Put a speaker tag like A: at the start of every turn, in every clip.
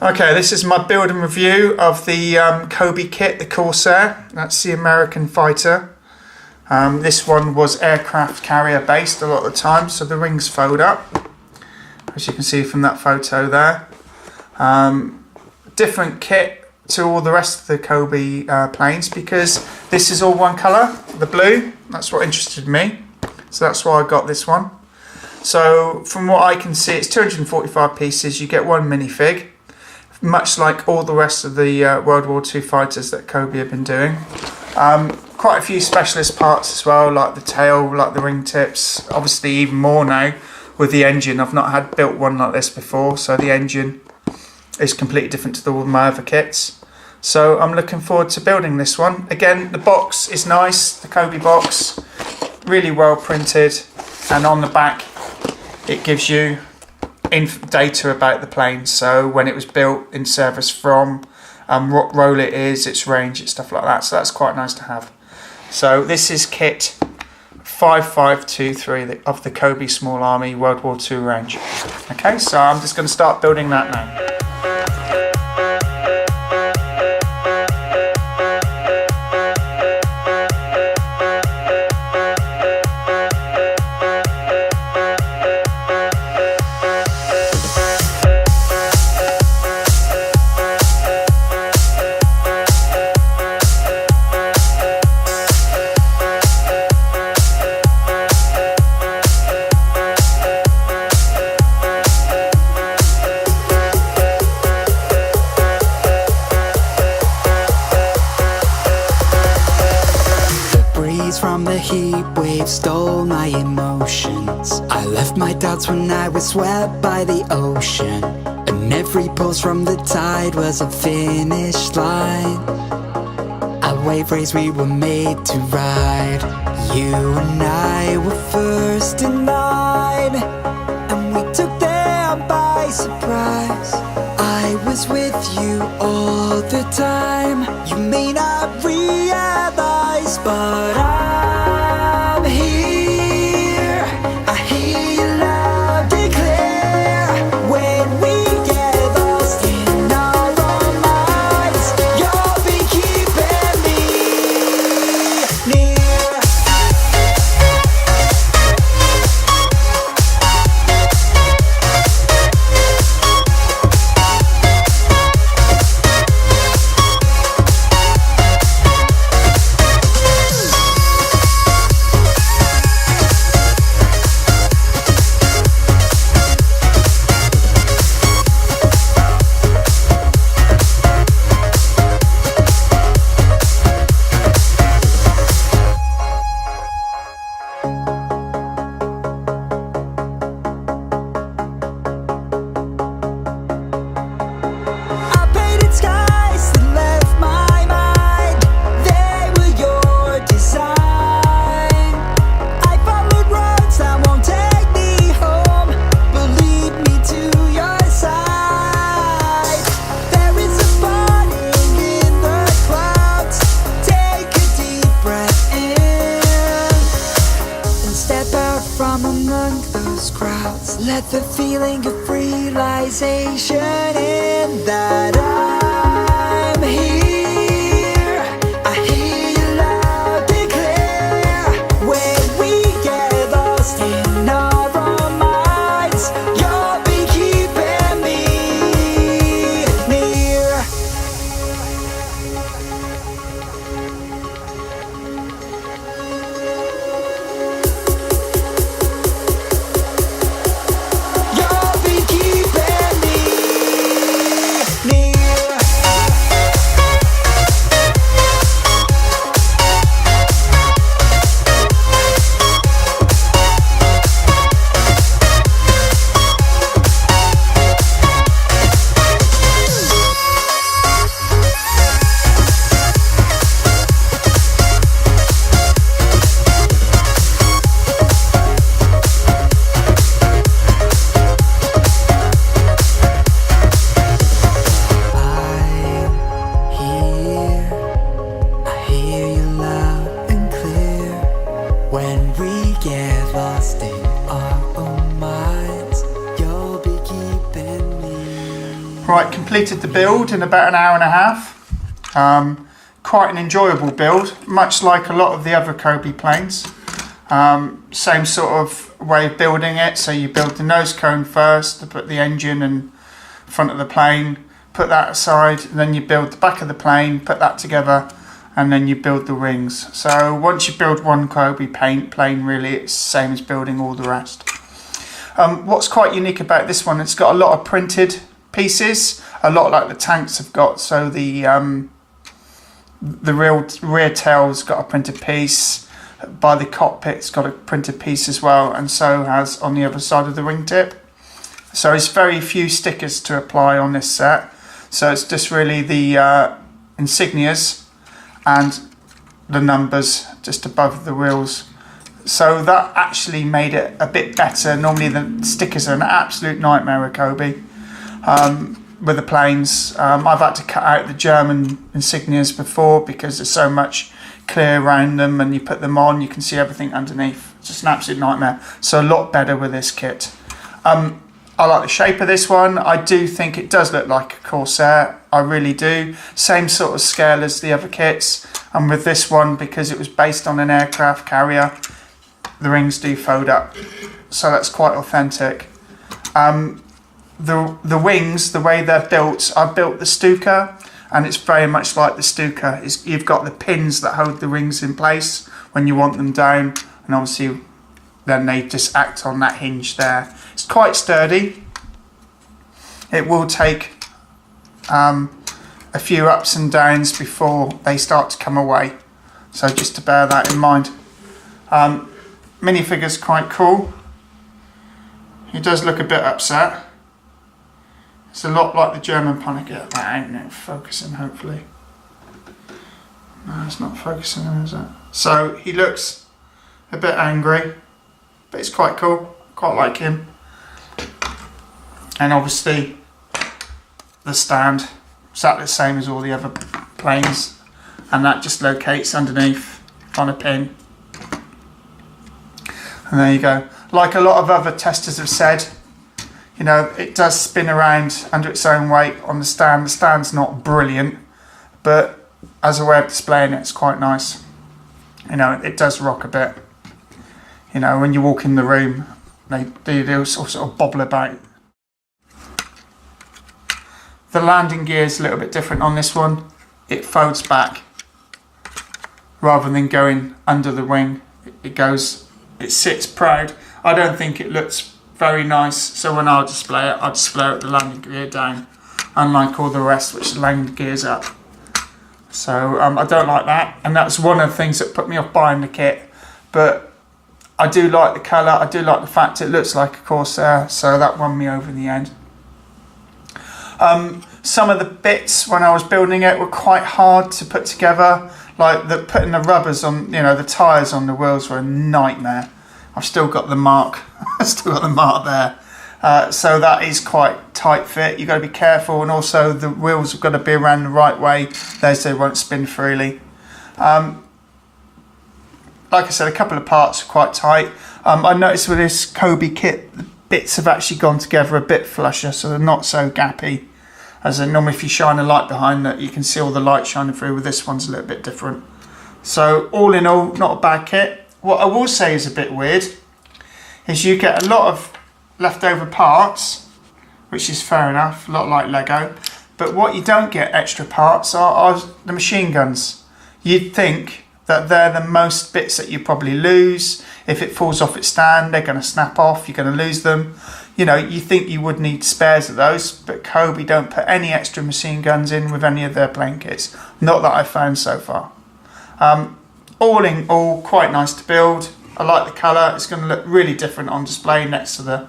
A: Okay, this is my build and review of the Cobi kit, the Corsair. That's the American fighter. This one was aircraft carrier based a lot of the time, so the rings fold up, as you can see from that photo there. Different kit to all the rest of the Cobi planes because this is all one colour, the blue. That's what interested me, so that's why I got this one. So from what I can see, it's 245 pieces. You get one minifig, much like all the rest of the World War II fighters that Cobi have been doing. Quite a few specialist parts as well, like the tail, like the ring tips, obviously even more now with the engine. I've not had built one like this before, so the engine is completely different to all my other kits. So I'm looking forward to building this one. Again, the box is nice, the Cobi box, really well printed, and on the back it gives you data about the plane, so when it was built, in service from, what role it is, its range, it's stuff like that, so that's quite nice to have. So this is kit 5523 of the Cobi Small Army World War II range. Okay, so I'm just going to start building that now.
B: From the heat wave stole my emotions. I left my doubts when I was swept by the ocean, and every pulse from the tide was a finish line. A wave race we were made to ride. You and I were first in line, and we took them by surprise. I was with you all the time. You may not realize, but I'm here. I hear you loud and clear. When we get lost in our own minds, you'll be keeping me near. Let the feeling of realization in that I'm here. I hear you loud and clear. When we get lost in our own minds, you'll be keeping me near. You'll be keeping me near.
A: Right, completed the build in about an hour and a half. Quite an enjoyable build, much like a lot of the other Cobi planes. Same sort of way of building it. So you build the nose cone first to put the engine and front of the plane, put that aside, and then you build the back of the plane, put that together, and then you build the wings. So once you build one Cobi plane, really it's the same as building all the rest. What's quite unique about this one, it's got a lot of printed pieces, a lot like the tanks have got. So the rear tail's got a printed piece, by the cockpit's got a printed piece as well, and so has on the other side of the wingtip. So it's very few stickers to apply on this set. So it's just really the insignias and the numbers just above the wheels. So that actually made it a bit better. Normally the stickers are an absolute nightmare with Cobi. With the planes, I've had to cut out the German insignias before because there's so much clear around them, and you put them on, you can see everything underneath. It's just an absolute nightmare. So a lot better with this kit. I like the shape of this one. I do think it does look like a Corsair. I really do. Same sort of scale as the other kits. And with this one, because it was based on an aircraft carrier, the rings do fold up. So that's quite authentic. The wings, the way they're built, I built the Stuka, and it's very much like the Stuka. You've got the pins that hold the rings in place when you want them down, and obviously then they just act on that hinge there. It's quite sturdy. It will take a few ups and downs before they start to come away, so just to bear that in mind. Minifigure's quite cool. He does look a bit upset. It's a lot like the German Panic. That ain't no focusing, hopefully. No, it's not focusing, is it? So he looks a bit angry, but it's quite cool. Quite like him. And obviously the stand, exactly the same as all the other planes, and that just locates underneath on a pin. And there you go. Like a lot of other testers have said, you know, it does spin around under its own weight on the stand. The stand's not brilliant, but as a way of displaying it, it's quite nice. You know, it does rock a bit. You know, when you walk in the room, they sort of bobble about. The landing gear is a little bit different on this one. It folds back rather than going under the wing. It sits proud. I don't think it looks very nice, so when I display it with the landing gear down, unlike all the rest, which the landing gear's up. So I don't like that, and that's one of the things that put me off buying the kit. But I do like the colour, I do like the fact it looks like a Corsair, so that won me over in the end. Some of the bits when I was building it were quite hard to put together, like putting the rubbers on, you know, the tyres on the wheels were a nightmare. I've still got the mark, there. So that is quite tight fit. You've got to be careful, and also the wheels have got to be around the right way, those they won't spin freely. Like I said, a couple of parts are quite tight. I noticed with this Cobi kit, the bits have actually gone together a bit flusher, so they're not so gappy. As in, normally if you shine a light behind that, you can see all the light shining through. With this one's a little bit different. So all in all, not a bad kit. What I will say is a bit weird is you get a lot of leftover parts, which is fair enough, a lot like Lego. But what you don't get extra parts are the machine guns. You'd think that they're the most bits that you probably lose. If it falls off its stand, they're going to snap off, you're going to lose them. You know, you think you would need spares of those, but Cobi don't put any extra machine guns in with any of their plane kits. Not that I've found so far. All in all, quite nice to build. I like the colour. It's going to look really different on display next to the,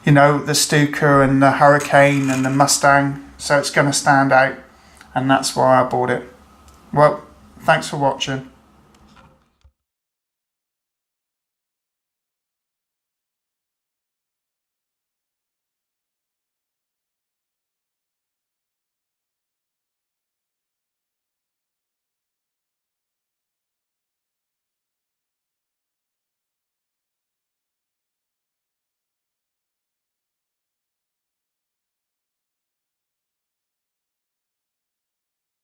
A: you know, the Stuka and the Hurricane and the Mustang. So it's going to stand out, and that's why I bought it. Well, thanks for watching.